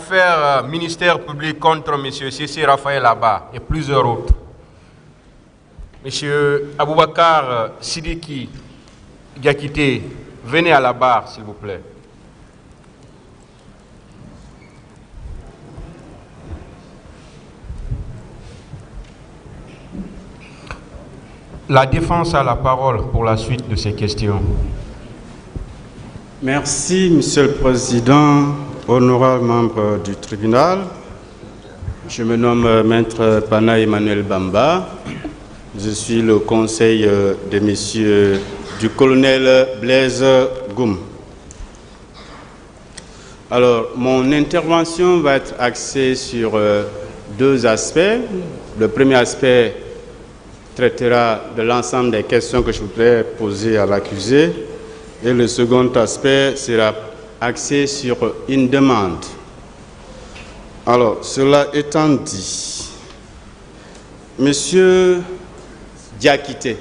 Affaire ministère public contre M. Cissé Raphaël Abba et plusieurs autres. M. Aboubakar Sidiki Diakité, venez à la barre, s'il vous plaît. La défense a la parole pour la suite de ces questions. Merci, Monsieur le Président, honorable membre du tribunal. Je me nomme Maître Pana Emmanuel Bamba. Je suis le conseil de Monsieur du colonel Blaise Goum. Alors, mon intervention va être axée sur deux aspects. Le premier aspect traitera de l'ensemble des questions que je voudrais poser à l'accusé. Et le second aspect sera axé sur une demande. Alors, cela étant dit, Monsieur Diakité,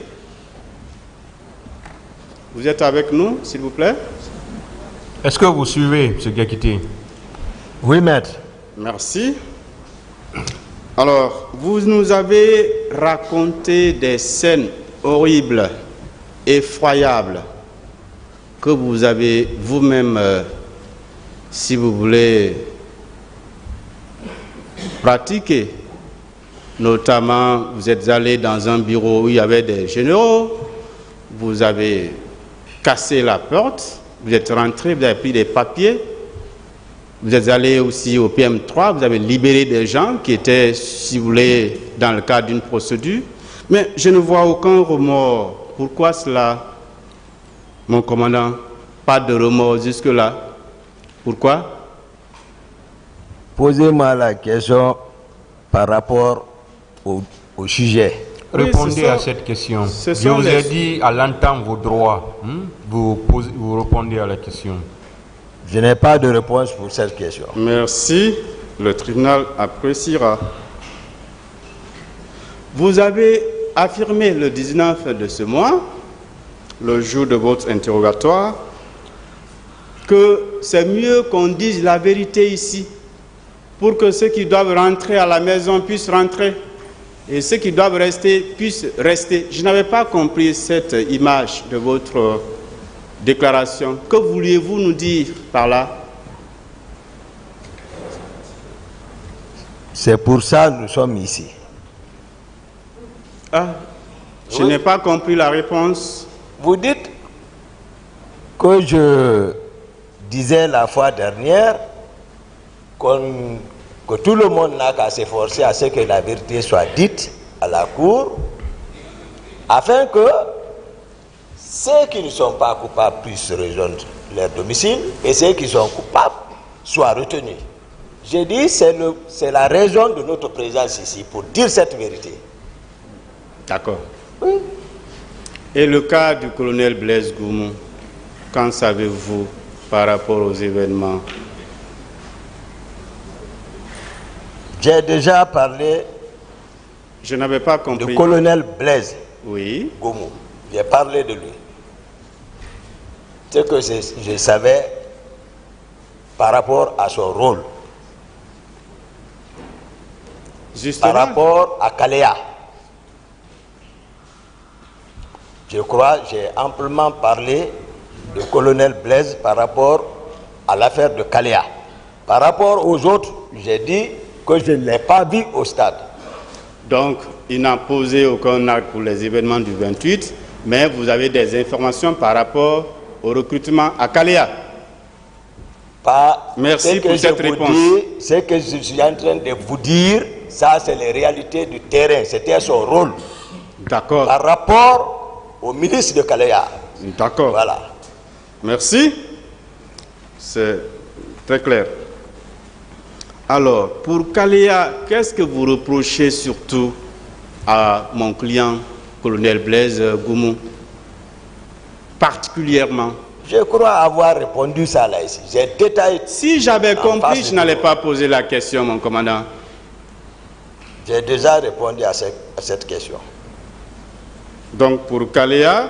vous êtes avec nous, s'il vous plaît? Est-ce que vous suivez, M. Diakité? Oui, maître. Merci. Alors, vous nous avez raconté des scènes horribles, effroyables, que vous avez vous-même, si vous voulez, pratiqué. Notamment, vous êtes allé dans un bureau où il y avait des généraux, vous avez cassé la porte, vous êtes rentré, vous avez pris des papiers, vous êtes allé aussi au PM3, vous avez libéré des gens qui étaient, si vous voulez, dans le cadre d'une procédure. Mais je ne vois aucun remords. Pourquoi cela, mon commandant? Pas de remords jusque-là. Pourquoi? Posez-moi la question par rapport au sujet. Répondez à cette question. Je vous ai dit à l'entendre vos droits. Vous répondez à la question. Je n'ai pas de réponse pour cette question. Merci. Le tribunal appréciera. Vous avez affirmé le 19 de ce mois, le jour de votre interrogatoire, que c'est mieux qu'on dise la vérité ici, pour que ceux qui doivent rentrer à la maison puissent rentrer, et ceux qui doivent rester puissent rester. Je n'avais pas compris cette image de votre déclaration. Que vouliez-vous nous dire par là? C'est pour ça que nous sommes ici. Ah, je n'ai pas compris la réponse. Vous dites que je disais la fois dernière que tout le monde n'a qu'à s'efforcer à ce que la vérité soit dite à la cour, afin que ceux qui ne sont pas coupables puissent rejoindre leur domicile et ceux qui sont coupables soient retenus. J'ai dit c'est la raison de notre présence ici, pour dire cette vérité. D'accord. Oui. Et le cas du colonel Blaise Goum, qu'en savez-vous par rapport aux événements? J'ai déjà parlé. Je n'avais pas compris. Du colonel Blaise Goum. J'ai parlé de lui. Ce que je savais par rapport à son rôle. Justement. Par rapport à Kalea. Je crois j'ai amplement parlé du colonel Blaise par rapport à l'affaire de Kalea. Par rapport aux autres, j'ai dit que je ne l'ai pas vu au stade. Donc, il n'a posé aucun acte pour les événements du 28, mais vous avez des informations par rapport au recrutement à Kalea. Merci pour cette réponse. Ce que je suis en train de vous dire, ça c'est les réalités du terrain. C'était son rôle. D'accord. Par rapport au ministre de Kalea. D'accord. Voilà. Merci. C'est très clair. Alors, pour Kalea, qu'est-ce que vous reprochez surtout à mon client, colonel Blaise Goum, particulièrement? Je crois avoir répondu ça là ici. J'ai détaillé. Si j'avais compris, je n'allais pas poser la question, mon commandant. J'ai déjà répondu à cette question. Donc, pour Kalea,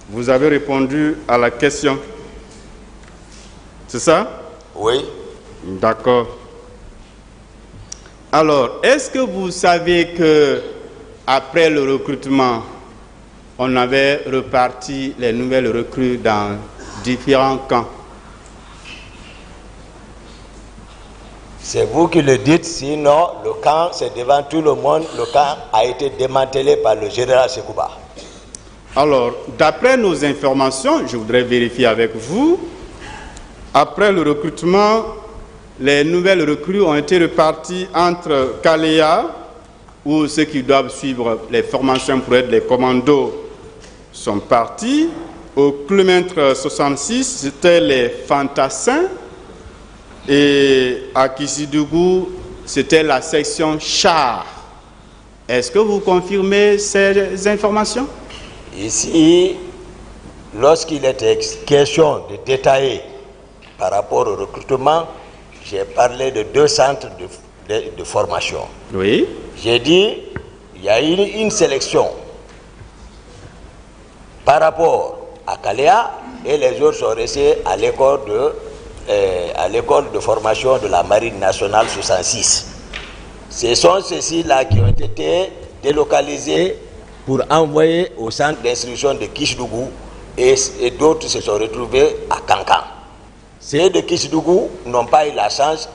vous avez répondu à la question. C'est ça? Oui. D'accord. Alors, est-ce que vous savez que après le recrutement, on avait reparti les nouvelles recrues dans différents camps? C'est vous qui le dites, sinon le camp, c'est devant tout le monde, le camp a été démantelé par le général Sekouba. Alors, d'après nos informations, je voudrais vérifier avec vous, après le recrutement, les nouvelles recrues ont été reparties entre Kalea, où ceux qui doivent suivre les formations pour être les commandos sont partis. Au kilomètre 66, c'était les fantassins. Et à Kissidougou, c'était la section char. Est-ce que vous confirmez ces informations? Ici, lorsqu'il était question de détailler par rapport au recrutement, j'ai parlé de 2 centres de formation. Oui. J'ai dit, il y a une sélection par rapport à Kalea et les autres sont restés à l'école de formation de la Marine nationale 66. Ce sont ceux-ci-là qui ont été délocalisés pour envoyer au centre d'instruction de Kissidougou et d'autres se sont retrouvés à Kankan. Ceux de Kissidougou n'ont pas eu la chance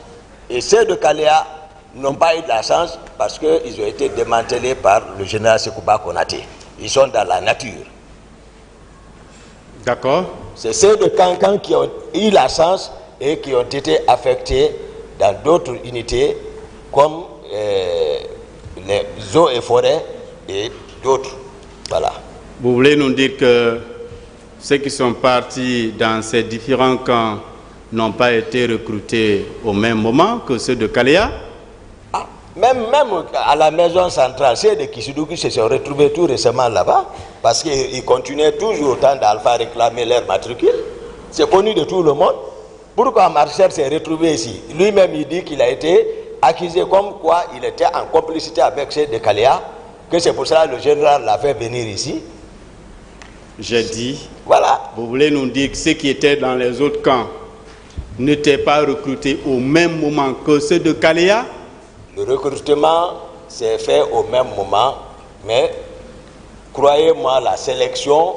et ceux de Kalea n'ont pas eu la chance parce qu'ils ont été démantelés par le général Sekouba Konaté. Ils sont dans la nature. D'accord. C'est ceux de Kankan qui ont eu la chance et qui ont été affectés dans d'autres unités comme les eaux et forêts et d'autres. Voilà. Vous voulez nous dire que ceux qui sont partis dans ces différents camps n'ont pas été recrutés au même moment que ceux de Kalea? Même à la maison centrale, ceux de Kissidougou se sont retrouvés tout récemment là-bas parce qu'ils continuaient toujours au temps d'Alpha à réclamer leur matricule. C'est connu de tout le monde. Pourquoi Marcel s'est retrouvé ici? Lui-même, il dit qu'il a été accusé comme quoi il était en complicité avec ceux de Kalea, que c'est pour ça que le général l'a fait venir ici. J'ai dit, voilà. Vous voulez nous dire que ceux qui étaient dans les autres camps n'étaient pas recrutés au même moment que ceux de Kalea? Le recrutement s'est fait au même moment, mais croyez-moi, la sélection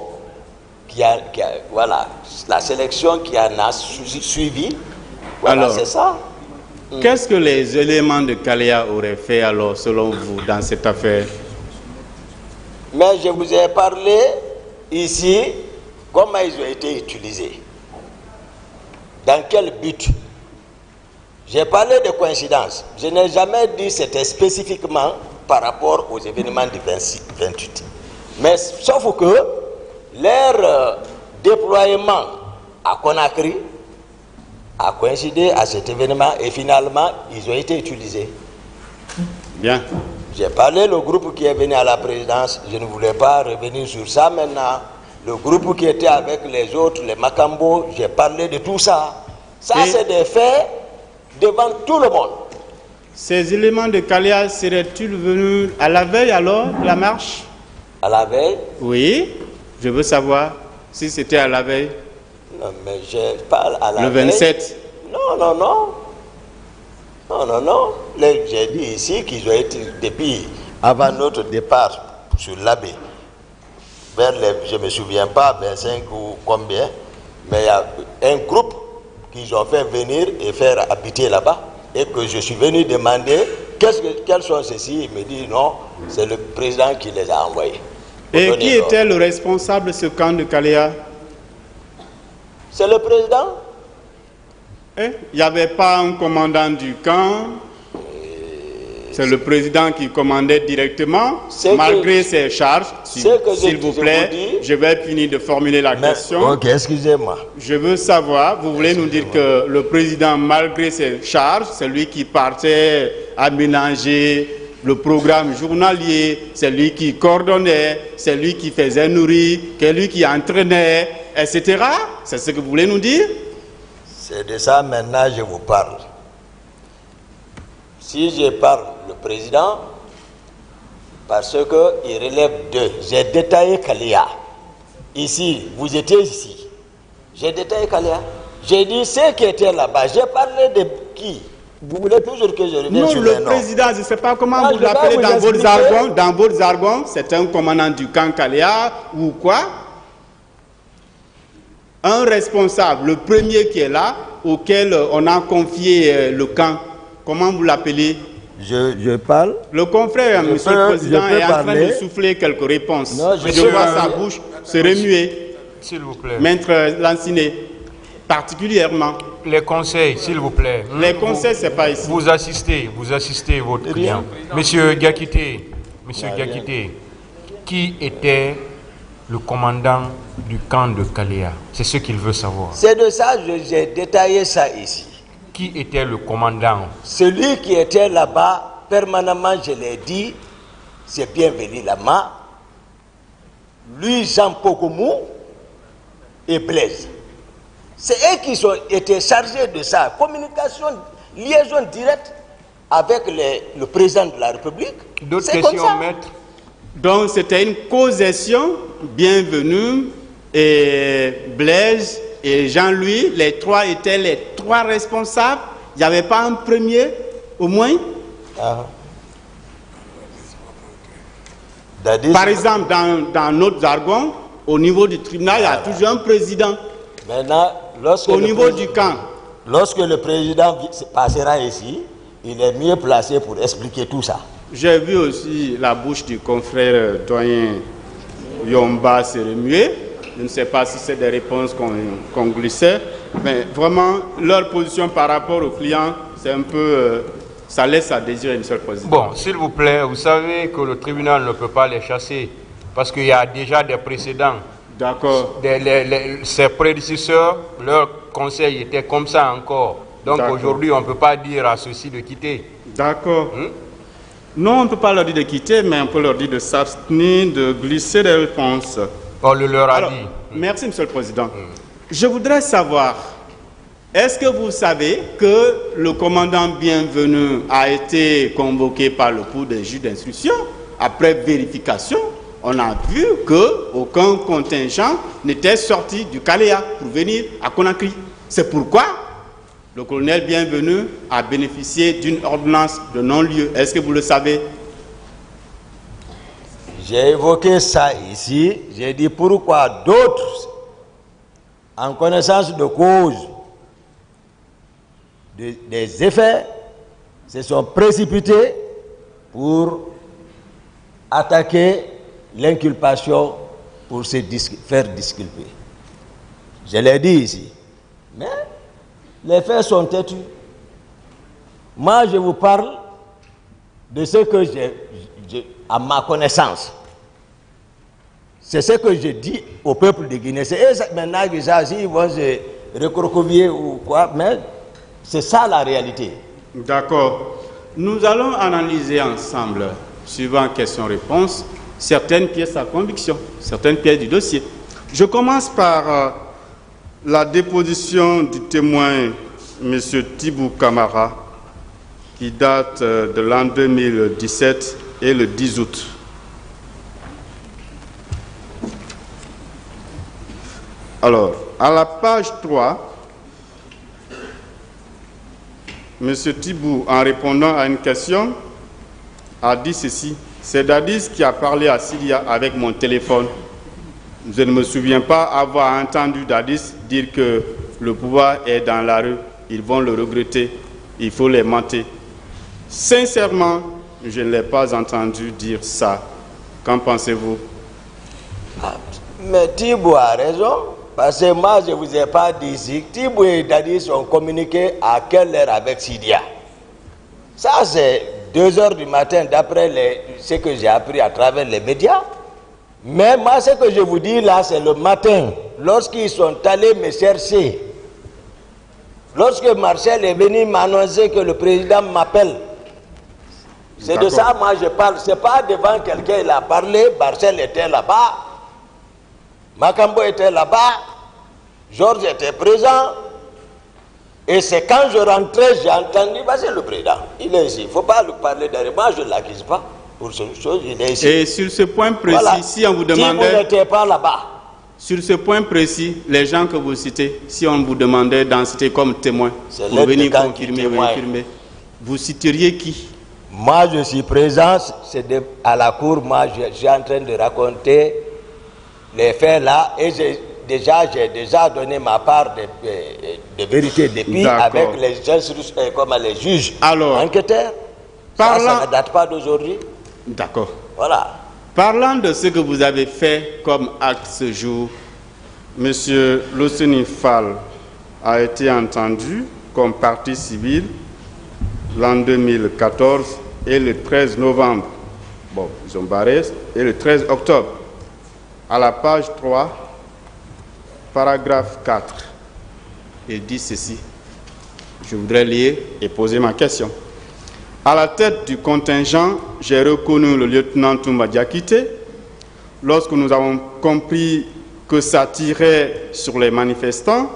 la sélection qui en a suivi, voilà, c'est ça. Qu'est-ce que les éléments de Kalea auraient fait alors, selon vous, dans cette affaire? Mais je vous ai parlé ici comment ils ont été utilisés. Dans quel but? J'ai parlé de coïncidence. Je n'ai jamais dit que c'était spécifiquement par rapport aux événements du 28. Mais sauf que leur déploiement à Conakry a coïncidé à cet événement et finalement, ils ont été utilisés. Bien. J'ai parlé le groupe qui est venu à la présidence. Je ne voulais pas revenir sur ça maintenant. Le groupe qui était avec les autres, les Makambo, j'ai parlé de tout ça. Ça, c'est des faits devant tout le monde. Ces éléments de Kalea seraient-ils venus à la veille alors de la marche? À la veille? Oui, je veux savoir si c'était à la veille. Non, mais je parle à la veille. Le 27? Non. J'ai dit ici qu'ils ont été, depuis avant notre départ sur l'abbé, vers les, je ne me souviens pas, 25 ou combien, mais il y a un groupe qu'ils ont fait venir et faire habiter là-bas, et que je suis venu demander quels sont ceux-ci. Il me dit non, c'est le président qui les a envoyés. Et qui était le responsable de ce camp de Kalea? C'est le président. Il n'y avait pas un commandant du camp? C'est le président qui commandait directement, malgré ses charges. S'il vous plaît, je vais finir de formuler la question. Ok, excusez-moi. Je veux savoir, vous voulez nous dire que le président, malgré ses charges, c'est lui qui partait aménager le programme journalier, c'est lui qui coordonnait, c'est lui qui faisait nourrir, c'est lui qui entraînait, etc. C'est ce que vous voulez nous dire? C'est de ça maintenant je vous parle. Si je parle le président, parce qu'il relève de... J'ai détaillé Kalea. Ici, vous étiez ici. J'ai détaillé Kalea. J'ai dit ceux qui étaient là-bas. J'ai parlé de qui? Vous voulez toujours que je revienne sur les noms? Non, le président, je ne sais pas comment Moi, vous l'appelez dans votre expliquer. jargon. Dans votre jargon, c'est un commandant du camp Kalea ou quoi? Un responsable, le premier qui est là, auquel on a confié le camp. Comment vous l'appelez? Je parle. Le confrère, monsieur le président, est en train de souffler quelques réponses. Non, je vois sa bouche se remuer. S'il vous plaît. Maître Lancinet, particulièrement. Les conseils, s'il vous plaît. Les conseils, c'est pas ici. Vous assistez votre client. Monsieur Gakité, qui était le commandant du camp de Kalea? C'est ce qu'il veut savoir. C'est de ça que j'ai détaillé ça ici. Qui était le commandant? Celui qui était là-bas, permanemment, je l'ai dit, c'est bienvenu là-bas. Lui, Jean Pokomou et Blaise. C'est eux qui ont été chargés de ça. Communication, liaison directe avec le président de la République. D'autres questions, maître? Donc, c'était une causation. Bienvenue. Et Blaise et Jean-Louis, les trois étaient les trois responsables. Il n'y avait pas un premier, au moins? Par exemple, dans notre jargon, au niveau du tribunal, il y a toujours un président. Maintenant, au niveau du camp. Lorsque le président passera ici, il est mieux placé pour expliquer tout ça. J'ai vu aussi la bouche du confrère doyen Yomba se remuer. Je ne sais pas si c'est des réponses qu'on glissait, mais vraiment, leur position par rapport aux clients, c'est un peu... ça laisse à désirer, monsieur le président. Bon, s'il vous plaît, vous savez que le tribunal ne peut pas les chasser, parce qu'il y a déjà des précédents. D'accord. Ses prédécesseurs, leur conseil était comme ça encore. Donc aujourd'hui, on ne peut pas dire à ceux-ci de quitter. D'accord. Non, on ne peut pas leur dire de quitter, mais on peut leur dire de s'abstenir, de glisser des réponses. On le leur a dit. Merci, monsieur le président. Je voudrais savoir, est-ce que vous savez que le commandant Bienvenu a été convoqué par le cours des juges d'instruction? Après vérification, on a vu qu'aucun contingent n'était sorti du Kalea pour venir à Conakry. C'est pourquoi le colonel Bienvenu a bénéficié d'une ordonnance de non-lieu. Est-ce que vous le savez? J'ai évoqué ça ici. J'ai dit pourquoi d'autres, en connaissance de cause des effets, se sont précipités pour attaquer l'inculpation pour se faire disculper. Je l'ai dit ici. Mais les faits sont têtus. Moi, je vous parle de ce que j'ai à ma connaissance. C'est ce que je dis au peuple de Guinée. C'est eux maintenant qui savent s'ils vont se recroqueviller ou quoi, mais c'est ça la réalité. D'accord. Nous allons analyser ensemble, suivant question-réponse, certaines pièces à conviction, certaines pièces du dossier. Je commence par la déposition du témoin, M. Thibou Camara, qui date de l'an 2017 et le 10 août. Alors, à la page 3, M. Thibou, en répondant à une question, a dit ceci: c'est Dadis qui a parlé à Sidia avec mon téléphone. Je ne me souviens pas avoir entendu Dadis dire que le pouvoir est dans la rue, ils vont le regretter, il faut les mentir. Sincèrement, je ne l'ai pas entendu dire ça. Qu'en pensez-vous? Mais Thibou a raison, parce que moi je ne vous ai pas dit ici. Thibou et Dadis ont communiqué à quelle heure avec Sidia? Ça c'est 2 h du matin d'après ce que j'ai appris à travers les médias. Mais moi ce que je vous dis là c'est le matin, lorsqu'ils sont allés me chercher. Lorsque Marcel est venu m'annoncer que le président m'appelle. C'est de ça moi je parle. Ce n'est pas devant quelqu'un il a parlé. Marcel était là-bas. Makambo était là-bas. Georges était présent. Et c'est quand je rentrais, j'ai entendu, c'est le président. Il est ici. Il ne faut pas lui parler derrière. Moi, je ne l'accuse pas pour cette chose. Il est ici. Et sur ce point précis, voilà. si on vous demandait... Thibou n'était pas là-bas. Sur ce point précis, les gens que vous citez, si on vous demandait d'en citer comme témoin, pour venir confirmer, vous citeriez qui? Moi, je suis présent, à la cour, moi, je suis en train de raconter les faits là, et j'ai déjà donné ma part de vérité depuis avec les juges enquêteurs. Ça ne date pas d'aujourd'hui. D'accord. Voilà. Parlant de ce que vous avez fait comme acte ce jour, M. Loseni Fall a été entendu comme partie civile l'an 2014 et le 13 novembre. Bon, ils ont barré, et le 13 octobre. À la page 3, paragraphe 4, il dit ceci. Je voudrais lire et poser ma question. À la tête du contingent, j'ai reconnu le lieutenant Toumba Diakité. Lorsque nous avons compris que ça tirait sur les manifestants,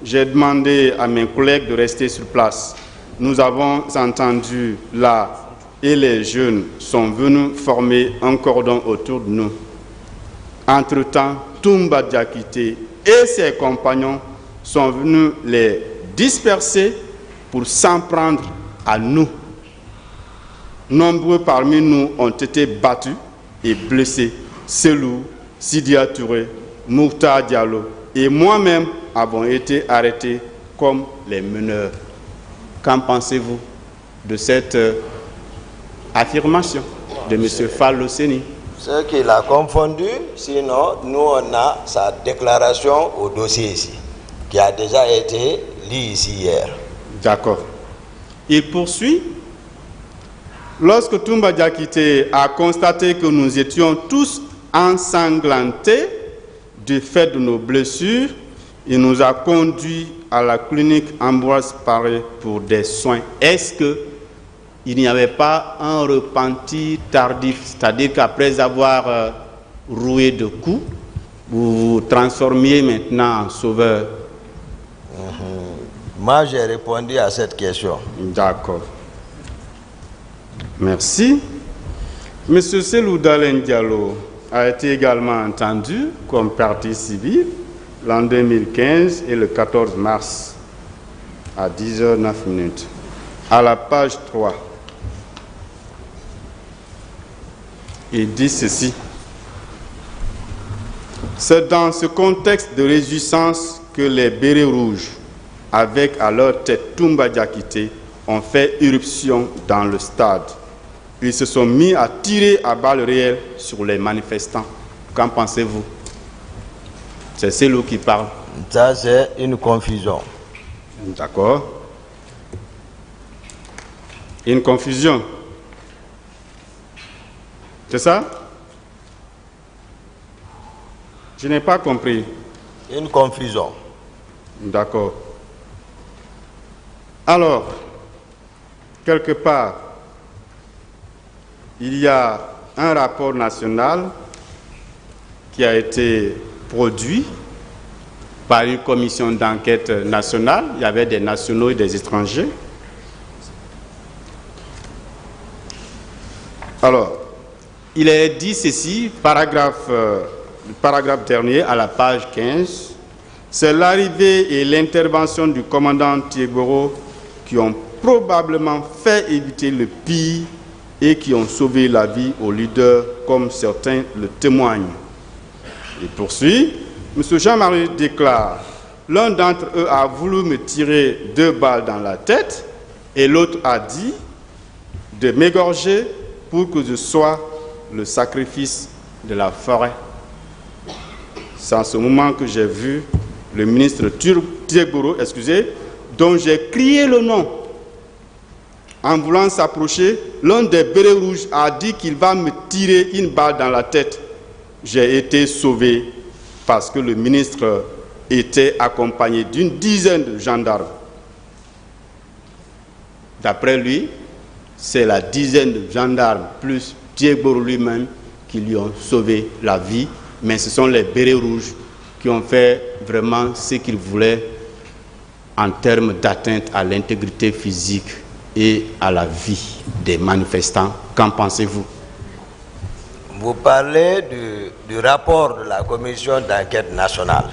j'ai demandé à mes collègues de rester sur place. Nous avons entendu là et les jeunes sont venus former un cordon autour de nous. Entre-temps, Toumba Diakité et ses compagnons sont venus les disperser pour s'en prendre à nous. Nombreux parmi nous ont été battus et blessés. Selou, Sidia Touré, Mouktar Diallo et moi-même avons été arrêtés comme les meneurs. Qu'en pensez-vous de cette affirmation de M. Fall Loseni? Ce qu'il a confondu, sinon nous on a sa déclaration au dossier ici, qui a déjà été lu ici hier. D'accord. Il poursuit. Lorsque Toumba Diakité a constaté que nous étions tous ensanglantés du fait de nos blessures, il nous a conduits à la clinique Ambroise Paré pour des soins. Est-ce qu'il n'y avait pas un repentir tardif, c'est-à-dire qu'après avoir roué de coups, vous vous transformiez maintenant en sauveur? Moi, j'ai répondu à cette question. D'accord. Merci. M. Selou Dalen Diallo a été également entendu comme partie civile l'an 2015 et le 14 mars à 10h09. À la page 3, il dit ceci. C'est dans ce contexte de réjouissance que les bérets rouges, avec à leur tête Toumba Diakité, ont fait irruption dans le stade. Ils se sont mis à tirer à balles réelles sur les manifestants. Qu'en pensez-vous? C'est Selou qui parle. Ça, c'est une confusion. D'accord. Une confusion. C'est ça? Je n'ai pas compris. Une confusion. D'accord. Alors, quelque part, il y a un rapport national qui a été produit par une commission d'enquête nationale. Il y avait des nationaux et des étrangers. Alors, il est dit ceci, paragraphe dernier à la page 15. C'est l'arrivée et l'intervention du commandant Thiegoro qui ont probablement fait éviter le pire et qui ont sauvé la vie aux leaders, comme certains le témoignent. Il poursuit. M. Jean-Marie déclare, l'un d'entre eux a voulu me tirer 2 balles dans la tête et l'autre a dit de m'égorger pour que je sois le sacrifice de la forêt. C'est en ce moment que j'ai vu le ministre Thiegoro, dont j'ai crié le nom. En voulant s'approcher, l'un des bérets rouges a dit qu'il va me tirer une balle dans la tête. J'ai été sauvé parce que le ministre était accompagné d'une dizaine de gendarmes. D'après lui, c'est la dizaine de gendarmes plus Thiegoro lui-même qui lui ont sauvé la vie, mais ce sont les bérets rouges qui ont fait vraiment ce qu'ils voulaient en termes d'atteinte à l'intégrité physique et à la vie des manifestants. Qu'en pensez-vous? Vous parlez du rapport de la commission d'enquête nationale.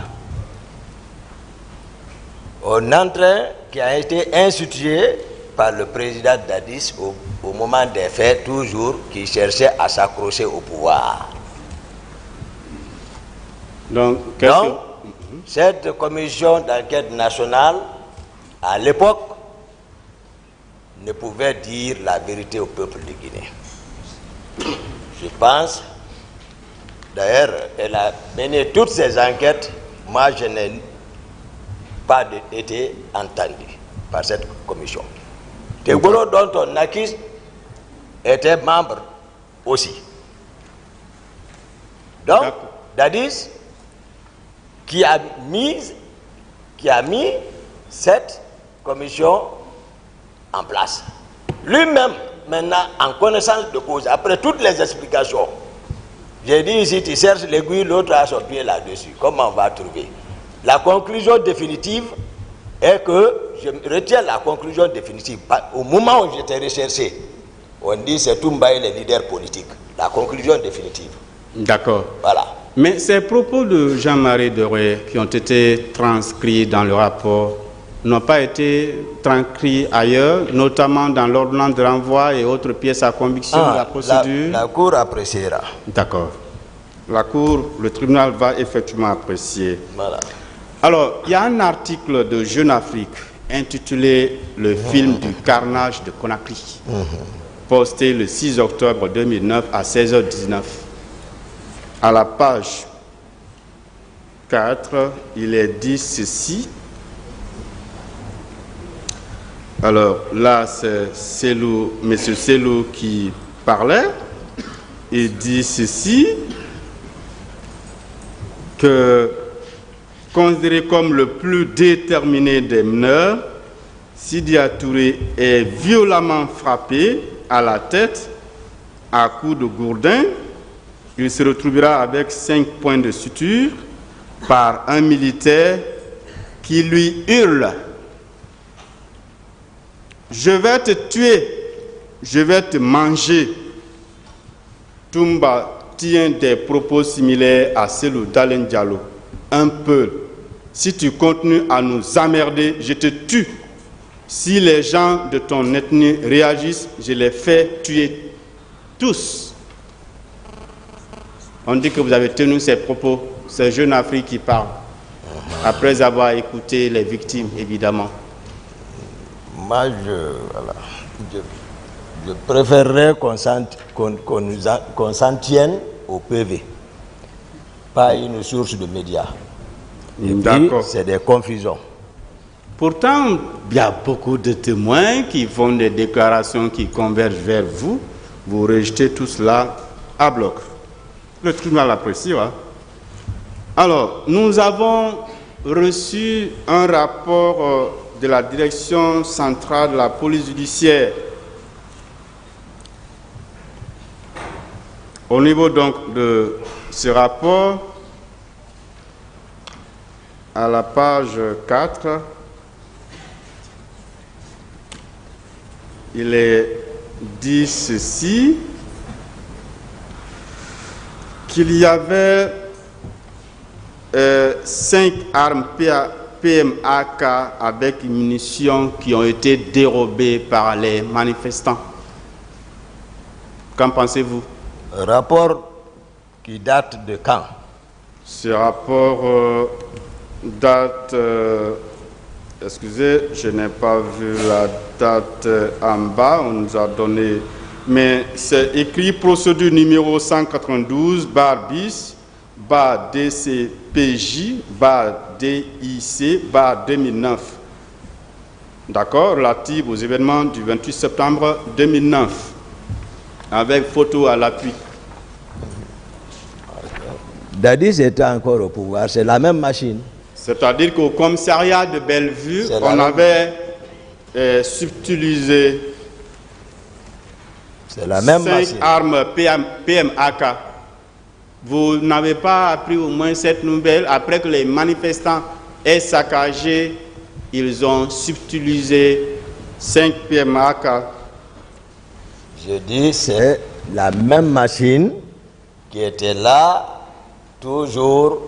On entre qui a été institué par le président Dadis au moment des faits, toujours, qui cherchait à s'accrocher au pouvoir. Donc, cette commission d'enquête nationale, à l'époque, ne pouvait dire la vérité au peuple de Guinée. Je pense, d'ailleurs, elle a mené toutes ces enquêtes. Moi, je n'ai pas été entendu par cette commission. Tegolo, dont on accuse, était membre aussi. Donc, Dadis, qui a mis cette commission en place. Lui-même, maintenant, en connaissance de cause, après toutes les explications, j'ai dit ici, tu cherches l'aiguille, l'autre a son pied là-dessus. Comment on va trouver? La conclusion définitive est que, je retiens la conclusion définitive, au moment où j'étais recherché, on dit c'est Toumba et les leaders politiques. La conclusion définitive. D'accord. Voilà. Mais ces propos de Jean-Marie Doré qui ont été transcrits dans le rapport n'ont pas été transcrits ailleurs, notamment dans l'ordonnance de renvoi et autres pièces à conviction de la procédure. La Cour appréciera. D'accord. La Cour, le tribunal va effectivement apprécier. Voilà. Alors, il y a un article de Jeune Afrique intitulé « Le film du carnage de Conakry », posté le 6 octobre 2009 à 16h19. À la page 4, il est dit ceci. Alors là, c'est M. Selou qui parlait. Il dit ceci, que considéré comme le plus déterminé des meneurs, Sidya Touré est violemment frappé à la tête à coups de gourdin. Il se retrouvera avec 5 points de suture par un militaire qui lui hurle « Je vais te tuer, je vais te manger ». Toumba tient des propos similaires à ceux d'Alain Diallo. Un peu. Si tu continues à nous emmerder, je te tue. Si les gens de ton ethnie réagissent, je les fais tuer tous. On dit que vous avez tenu ces propos. C'est Jeune Afrique qui parle. Après avoir écouté les victimes, évidemment. Moi, je préférerais qu'on s'en tienne au PV, pas une source de médias. D'accord. C'est des confusions. Pourtant, il y a beaucoup de témoins qui font des déclarations qui convergent vers vous. Vous rejetez tout cela à bloc. Le tribunal apprécie. Hein? Alors, nous avons reçu un rapport de la direction centrale de la police judiciaire. Au niveau donc de ce rapport, à la page 4, il est dit ceci, qu'il y avait 5 armes PMAK avec munitions qui ont été dérobées par les manifestants. Qu'en pensez-vous? Un rapport qui date de quand? Ce rapport date... excusez, je n'ai pas vu la date en bas, on nous a donné... Mais c'est écrit procédure numéro 192, barre bis, barre DCPJ, barre DIC, barre 2009. D'accord, relative aux événements du 28 septembre 2009, avec photo à l'appui. Dadis était encore au pouvoir, c'est la même machine. C'est-à-dire qu'au commissariat de Bellevue, on avait subtilisé 5 armes PMAK. Vous n'avez pas appris au moins cette nouvelle après que les manifestants aient saccagé, ils ont subtilisé 5 PMAK. Je dis c'est la même machine qui étaient là, toujours,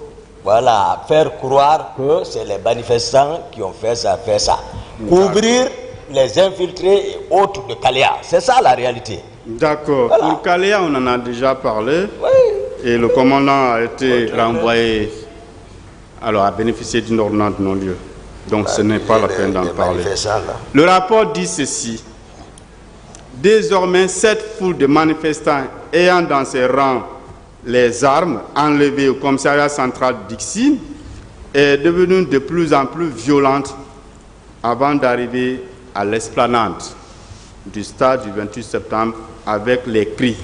voilà, faire croire que c'est les manifestants qui ont fait ça, Couvrir les infiltrés et autres de Kalea. C'est ça la réalité. D'accord. Voilà. Pour Kalea, on en a déjà parlé. Oui. Et le commandant a été renvoyé, alors à bénéficier d'une ordonnance de non-lieu. Donc ce n'est pas la peine d'en parler. Le rapport dit ceci. Désormais, cette foule de manifestants ayant dans ses rangs les armes enlevées au commissariat central d'Ixi est devenue de plus en plus violente avant d'arriver à l'esplanade du stade du 28 septembre avec les cris